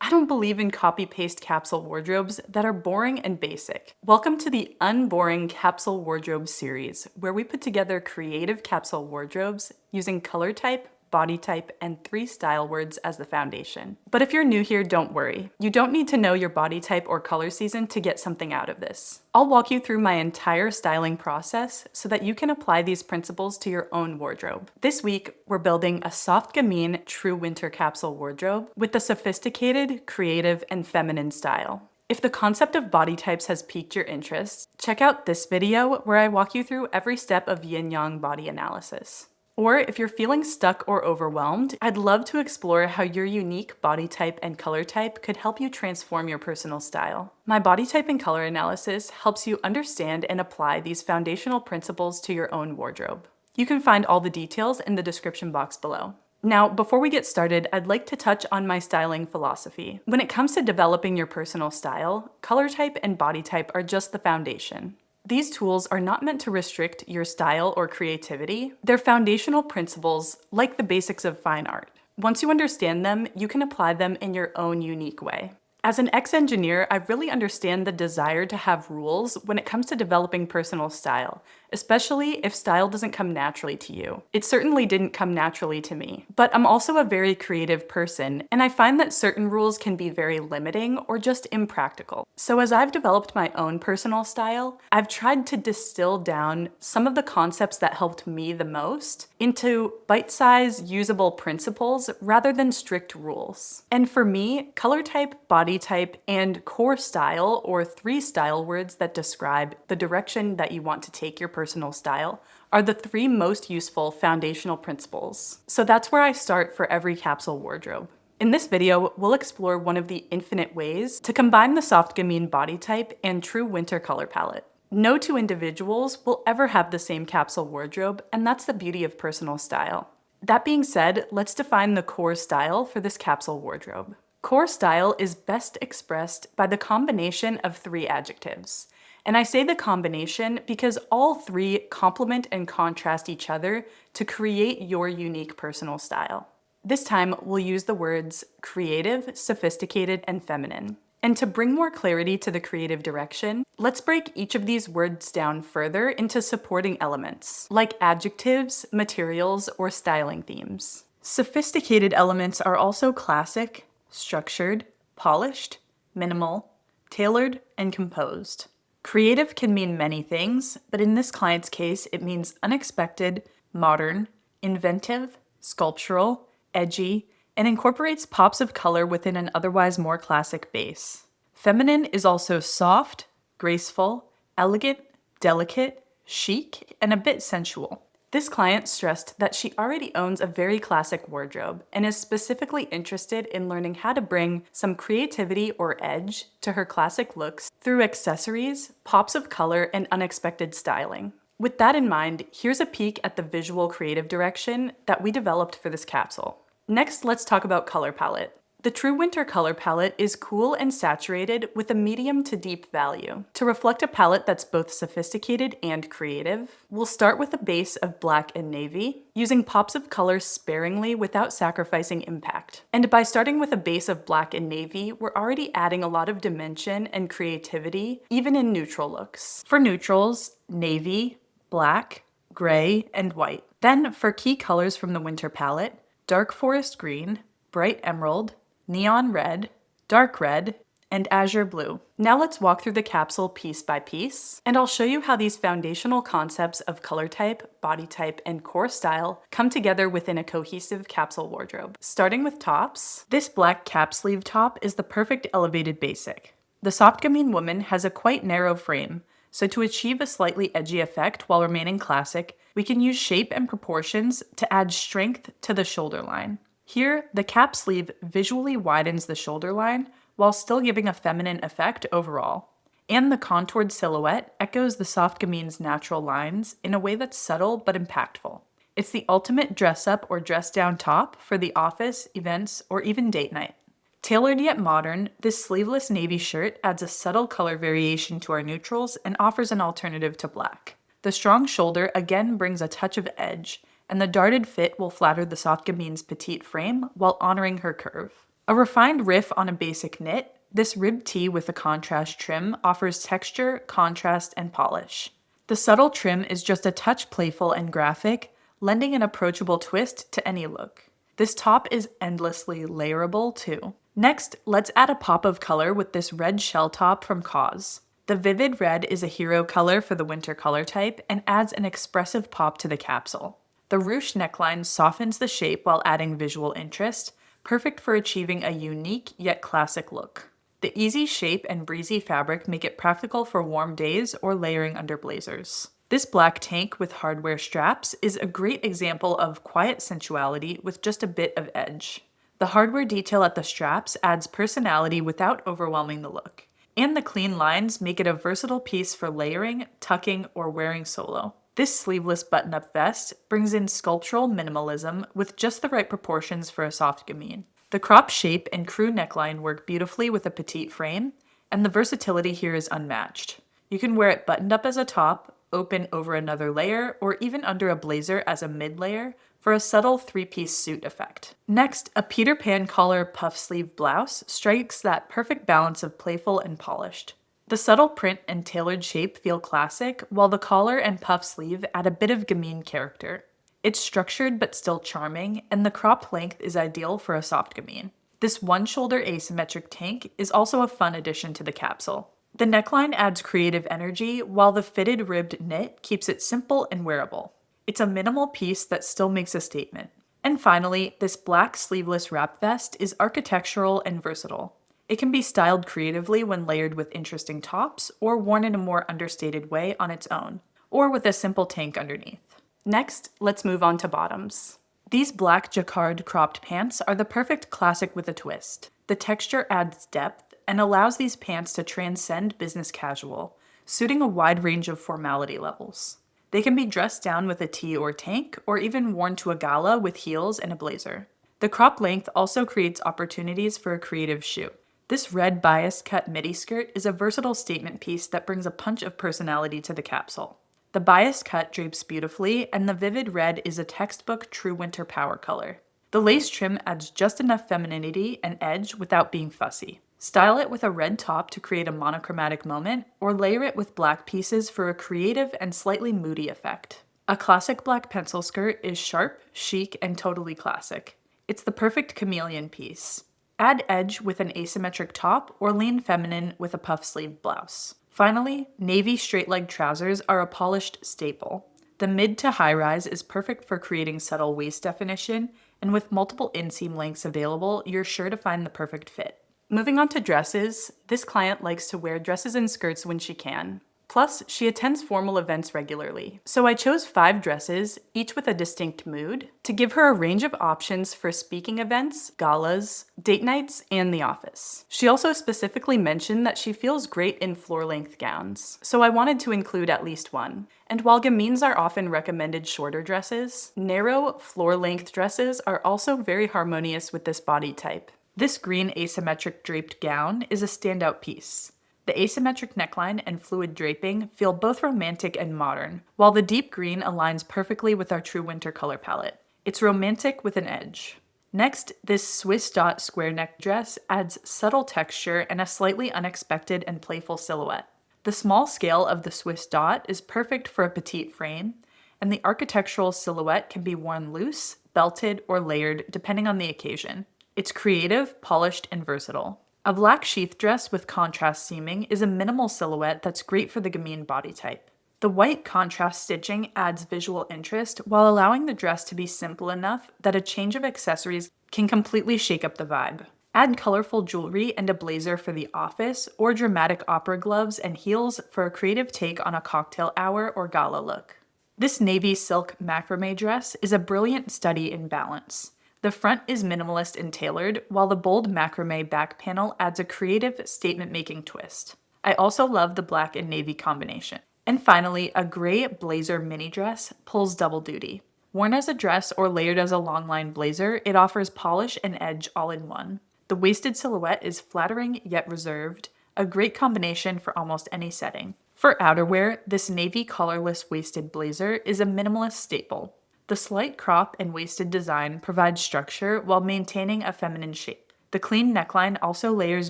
I don't believe in copy-paste capsule wardrobes that are boring and basic. Welcome to the Un-Boring Capsule Wardrobe Series, where we put together creative capsule wardrobes using color type, body type, and 3 style words as the foundation. But if you're new here, don't worry. You don't need to know your body type or color season to get something out of this. I'll walk you through my entire styling process so that you can apply these principles to your own wardrobe. This week, we're building a Soft Gamine true winter capsule wardrobe with a sophisticated, creative, and feminine style. If the concept of body types has piqued your interest, check out this video where I walk you through every step of yin-yang body analysis. Or if you're feeling stuck or overwhelmed, I'd love to explore how your unique body type and color type could help you transform your personal style. My body type and color analysis helps you understand and apply these foundational principles to your own wardrobe. You can find all the details in the description box below. Now, before we get started, I'd like to touch on my styling philosophy. When it comes to developing your personal style, color type and body type are just the foundation. These tools are not meant to restrict your style or creativity. They're foundational principles like the basics of fine art. Once you understand them, you can apply them in your own unique way. As an ex-engineer, I really understand the desire to have rules when it comes to developing personal style, especially if style doesn't come naturally to you. It certainly didn't come naturally to me. But I'm also a very creative person, and I find that certain rules can be very limiting or just impractical. So as I've developed my own personal style, I've tried to distill down some of the concepts that helped me the most into bite-sized, usable principles rather than strict rules. And for me, color type, body type, and core style, or 3 style words that describe the direction that you want to take your personal style, are the 3 most useful foundational principles. So that's where I start for every capsule wardrobe. In this video, we'll explore one of the infinite ways to combine the Soft Gamine body type and true winter color palette. No 2 individuals will ever have the same capsule wardrobe, and that's the beauty of personal style. That being said, let's define the core style for this capsule wardrobe. Core style is best expressed by the combination of 3 adjectives. And I say the combination because all 3 complement and contrast each other to create your unique personal style. This time, we'll use the words creative, sophisticated, and feminine. And to bring more clarity to the creative direction, let's break each of these words down further into supporting elements, like adjectives, materials, or styling themes. Sophisticated elements are also classic, structured, polished, minimal, tailored, and composed. Creative can mean many things, but in this client's case, it means unexpected, modern, inventive, sculptural, edgy, and incorporates pops of color within an otherwise more classic base. Feminine is also soft, graceful, elegant, delicate, chic, and a bit sensual. This client stressed that she already owns a very classic wardrobe and is specifically interested in learning how to bring some creativity or edge to her classic looks through accessories, pops of color, and unexpected styling. With that in mind, here's a peek at the visual creative direction that we developed for this capsule. Next, let's talk about color palette. The true winter color palette is cool and saturated with a medium to deep value. To reflect a palette that's both sophisticated and creative, we'll start with a base of black and navy, using pops of color sparingly without sacrificing impact. And by starting with a base of black and navy, we're already adding a lot of dimension and creativity, even in neutral looks. For neutrals, navy, black, gray, and white. Then for key colors from the winter palette, dark forest green, bright emerald, neon red, dark red, and azure blue. Now let's walk through the capsule piece by piece, and I'll show you how these foundational concepts of color type, body type, and core style come together within a cohesive capsule wardrobe. Starting with tops, this black cap sleeve top is the perfect elevated basic. The Soft Gamine woman has a quite narrow frame, so to achieve a slightly edgy effect while remaining classic, we can use shape and proportions to add strength to the shoulder line. Here, the cap sleeve visually widens the shoulder line while still giving a feminine effect overall. And the contoured silhouette echoes the Soft Gamine's natural lines in a way that's subtle but impactful. It's the ultimate dress-up or dress-down top for the office, events, or even date night. Tailored yet modern, this sleeveless navy shirt adds a subtle color variation to our neutrals and offers an alternative to black. The strong shoulder again brings a touch of edge, and the darted fit will flatter the Soft Gamine's petite frame while honoring her curve. A refined riff on a basic knit, this ribbed tee with a contrast trim offers texture, contrast, and polish. The subtle trim is just a touch playful and graphic, lending an approachable twist to any look. This top is endlessly layerable too. Next, let's add a pop of color with this red shell top from Cause. The vivid red is a hero color for the winter color type and adds an expressive pop to the capsule. The ruche neckline softens the shape while adding visual interest, perfect for achieving a unique yet classic look. The easy shape and breezy fabric make it practical for warm days or layering under blazers. This black tank with hardware straps is a great example of quiet sensuality with just a bit of edge. The hardware detail at the straps adds personality without overwhelming the look, and the clean lines make it a versatile piece for layering, tucking, or wearing solo. This sleeveless button-up vest brings in sculptural minimalism with just the right proportions for a soft gamine. The crop shape and crew neckline work beautifully with a petite frame, and the versatility here is unmatched. You can wear it buttoned up as a top, open over another layer, or even under a blazer as a mid-layer for a subtle three-piece suit effect. Next, a Peter Pan collar puff sleeve blouse strikes that perfect balance of playful and polished. The subtle print and tailored shape feel classic, while the collar and puff sleeve add a bit of gamine character. It's structured but still charming, and the crop length is ideal for a soft gamine. This one-shoulder asymmetric tank is also a fun addition to the capsule. The neckline adds creative energy, while the fitted ribbed knit keeps it simple and wearable. It's a minimal piece that still makes a statement. And finally, this black sleeveless wrap vest is architectural and versatile. It can be styled creatively when layered with interesting tops, or worn in a more understated way on its own, or with a simple tank underneath. Next, let's move on to bottoms. These black jacquard cropped pants are the perfect classic with a twist. The texture adds depth and allows these pants to transcend business casual, suiting a wide range of formality levels. They can be dressed down with a tee or tank, or even worn to a gala with heels and a blazer. The crop length also creates opportunities for a creative shoe. This red bias cut midi skirt is a versatile statement piece that brings a punch of personality to the capsule. The bias cut drapes beautifully, and the vivid red is a textbook true winter power color. The lace trim adds just enough femininity and edge without being fussy. Style it with a red top to create a monochromatic moment, or layer it with black pieces for a creative and slightly moody effect. A classic black pencil skirt is sharp, chic, and totally classic. It's the perfect chameleon piece. Add edge with an asymmetric top, or lean feminine with a puff sleeve blouse. Finally, navy straight-leg trousers are a polished staple. The mid to high rise is perfect for creating subtle waist definition, and with multiple inseam lengths available, you're sure to find the perfect fit. Moving on to dresses, this client likes to wear dresses and skirts when she can. Plus, she attends formal events regularly, so I chose 5 dresses, each with a distinct mood, to give her a range of options for speaking events, galas, date nights, and the office. She also specifically mentioned that she feels great in floor-length gowns, so I wanted to include at least one. And while gamines are often recommended shorter dresses, narrow, floor-length dresses are also very harmonious with this body type. This green asymmetric draped gown is a standout piece. The asymmetric neckline and fluid draping feel both romantic and modern, while the deep green aligns perfectly with our true winter color palette. It's romantic with an edge. Next, this Swiss dot square neck dress adds subtle texture and a slightly unexpected and playful silhouette. The small scale of the Swiss dot is perfect for a petite frame, and the architectural silhouette can be worn loose, belted, or layered depending on the occasion. It's creative, polished, and versatile. A black sheath dress with contrast seaming is a minimal silhouette that's great for the gamine body type. The white contrast stitching adds visual interest while allowing the dress to be simple enough that a change of accessories can completely shake up the vibe. Add colorful jewelry and a blazer for the office, or dramatic opera gloves and heels for a creative take on a cocktail hour or gala look. This navy silk macrame dress is a brilliant study in balance. The front is minimalist and tailored, while the bold macrame back panel adds a creative, statement-making twist. I also love the black and navy combination. And finally, a gray blazer mini dress pulls double duty. Worn as a dress or layered as a long-line blazer, it offers polish and edge all in one. The waisted silhouette is flattering yet reserved, a great combination for almost any setting. For outerwear, this navy collarless waisted blazer is a minimalist staple. The slight crop and waisted design provides structure while maintaining a feminine shape. The clean neckline also layers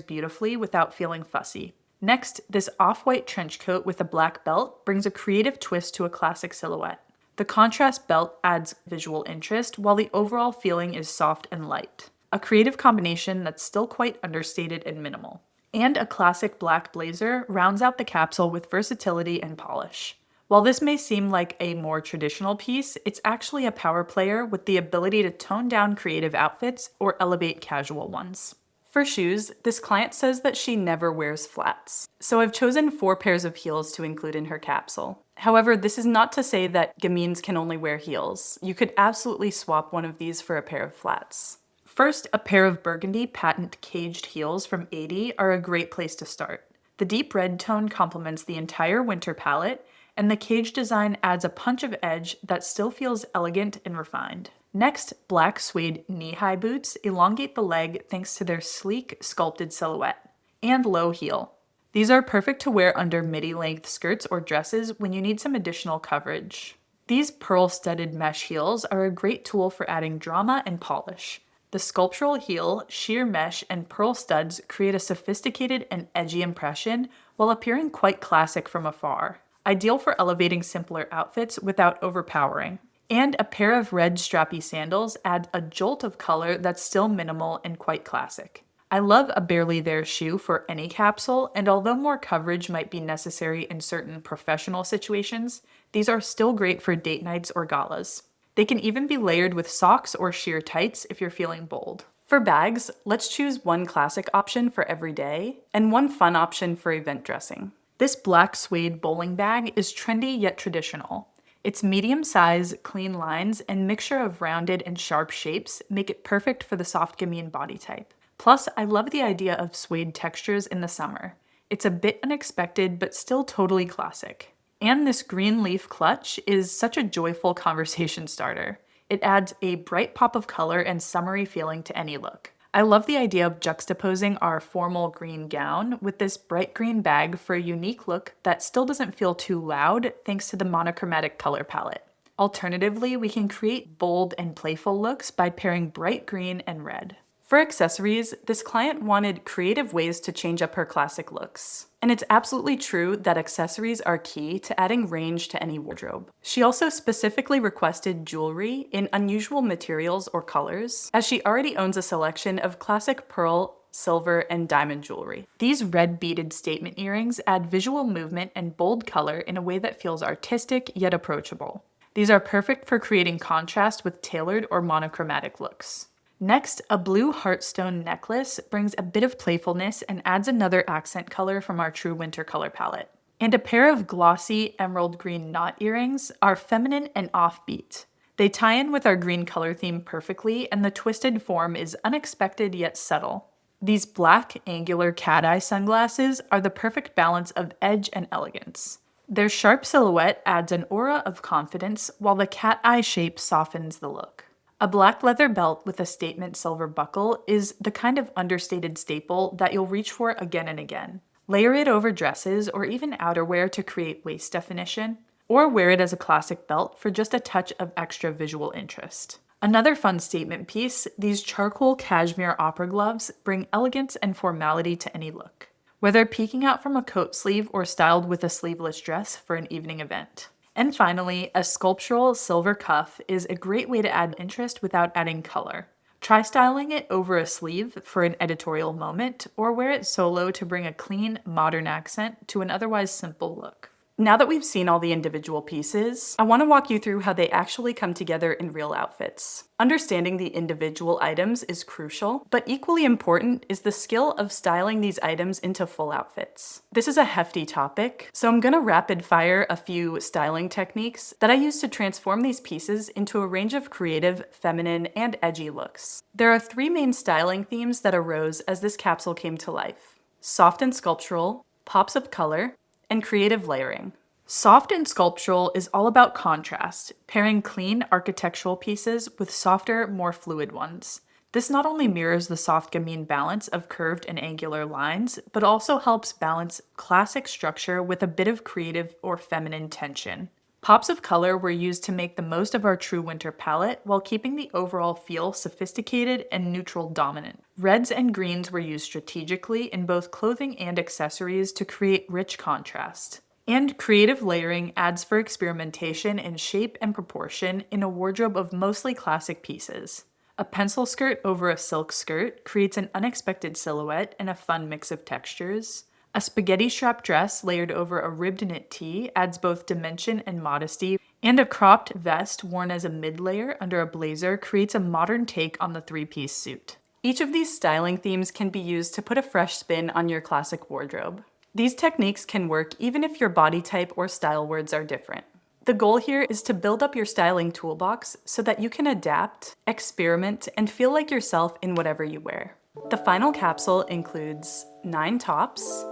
beautifully without feeling fussy. Next, this off-white trench coat with a black belt brings a creative twist to a classic silhouette. The contrast belt adds visual interest, while the overall feeling is soft and light. A creative combination that's still quite understated and minimal. And a classic black blazer rounds out the capsule with versatility and polish. While this may seem like a more traditional piece, it's actually a power player with the ability to tone down creative outfits or elevate casual ones. For shoes, this client says that she never wears flats. So I've chosen 4 pairs of heels to include in her capsule. However, this is not to say that gamines can only wear heels. You could absolutely swap one of these for a pair of flats. First, a pair of burgundy patent caged heels from 80 are a great place to start. The deep red tone complements the entire winter palette, and the cage design adds a punch of edge that still feels elegant and refined. Next, black suede knee-high boots elongate the leg thanks to their sleek, sculpted silhouette. And low heel. These are perfect to wear under midi-length skirts or dresses when you need some additional coverage. These pearl-studded mesh heels are a great tool for adding drama and polish. The sculptural heel, sheer mesh, and pearl studs create a sophisticated and edgy impression while appearing quite classic from afar. Ideal for elevating simpler outfits without overpowering. And a pair of red strappy sandals add a jolt of color that's still minimal and quite classic. I love a barely there shoe for any capsule, and although more coverage might be necessary in certain professional situations, these are still great for date nights or galas. They can even be layered with socks or sheer tights if you're feeling bold. For bags, let's choose one classic option for every day and one fun option for event dressing. This black suede bowling bag is trendy yet traditional. Its medium size, clean lines, and mixture of rounded and sharp shapes make it perfect for the soft gamine body type. Plus, I love the idea of suede textures in the summer. It's a bit unexpected, but still totally classic. And this green leaf clutch is such a joyful conversation starter. It adds a bright pop of color and summery feeling to any look. I love the idea of juxtaposing our formal green gown with this bright green bag for a unique look that still doesn't feel too loud thanks to the monochromatic color palette. Alternatively, we can create bold and playful looks by pairing bright green and red. For accessories, this client wanted creative ways to change up her classic looks. And it's absolutely true that accessories are key to adding range to any wardrobe. She also specifically requested jewelry in unusual materials or colors, as she already owns a selection of classic pearl, silver, and diamond jewelry. These red beaded statement earrings add visual movement and bold color in a way that feels artistic yet approachable. These are perfect for creating contrast with tailored or monochromatic looks. Next, a blue heartstone necklace brings a bit of playfulness and adds another accent color from our true winter color palette. And a pair of glossy emerald green knot earrings are feminine and offbeat. They tie in with our green color theme perfectly, and the twisted form is unexpected yet subtle. These black, angular cat-eye sunglasses are the perfect balance of edge and elegance. Their sharp silhouette adds an aura of confidence, while the cat-eye shape softens the look. A black leather belt with a statement silver buckle is the kind of understated staple that you'll reach for again and again. Layer it over dresses or even outerwear to create waist definition, or wear it as a classic belt for just a touch of extra visual interest. Another fun statement piece, these charcoal cashmere opera gloves bring elegance and formality to any look, whether peeking out from a coat sleeve or styled with a sleeveless dress for an evening event. And finally, a sculptural silver cuff is a great way to add interest without adding color. Try styling it over a sleeve for an editorial moment, or wear it solo to bring a clean, modern accent to an otherwise simple look. Now that we've seen all the individual pieces, I want to walk you through how they actually come together in real outfits. Understanding the individual items is crucial, but equally important is the skill of styling these items into full outfits. This is a hefty topic, so I'm going to rapid fire a few styling techniques that I use to transform these pieces into a range of creative, feminine, and edgy looks. There are 3 main styling themes that arose as this capsule came to life: soft and sculptural, pops of color, and creative layering. Soft and sculptural is all about contrast, pairing clean architectural pieces with softer, more fluid ones. This not only mirrors the soft gamine balance of curved and angular lines, but also helps balance classic structure with a bit of creative or feminine tension. Pops of color were used to make the most of our true winter palette while keeping the overall feel sophisticated and neutral dominant. Reds and greens were used strategically in both clothing and accessories to create rich contrast. And creative layering adds for experimentation in shape and proportion in a wardrobe of mostly classic pieces. A pencil skirt over a silk skirt creates an unexpected silhouette and a fun mix of textures. A spaghetti strap dress layered over a ribbed knit tee adds both dimension and modesty, and a cropped vest worn as a mid-layer under a blazer creates a modern take on the three-piece suit. Each of these styling themes can be used to put a fresh spin on your classic wardrobe. These techniques can work even if your body type or style words are different. The goal here is to build up your styling toolbox so that you can adapt, experiment, and feel like yourself in whatever you wear. The final capsule includes 9 tops,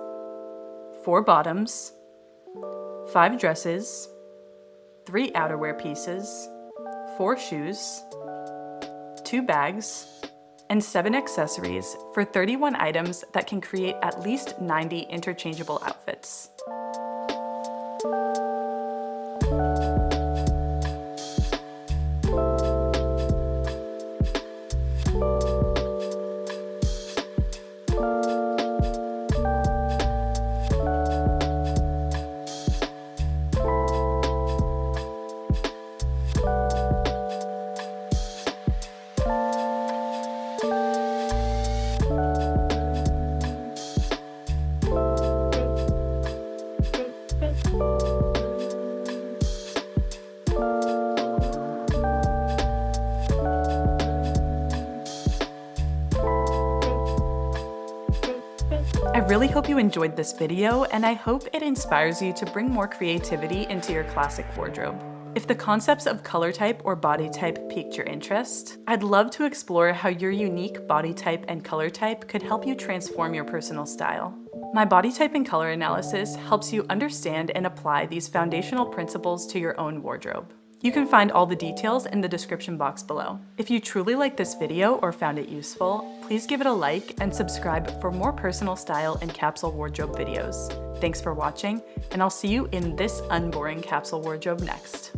4 bottoms, 5 dresses, 3 outerwear pieces, 4 shoes, 2 bags, and 7 accessories for 31 items that can create at least 90 interchangeable outfits. I really hope you enjoyed this video, and I hope it inspires you to bring more creativity into your classic wardrobe. If the concepts of color type or body type piqued your interest, I'd love to explore how your unique body type and color type could help you transform your personal style. My body type and color analysis helps you understand and apply these foundational principles to your own wardrobe. You can find all the details in the description box below. If you truly liked this video or found it useful, please give it a like and subscribe for more personal style and capsule wardrobe videos. Thanks for watching, and I'll see you in this unboring capsule wardrobe next.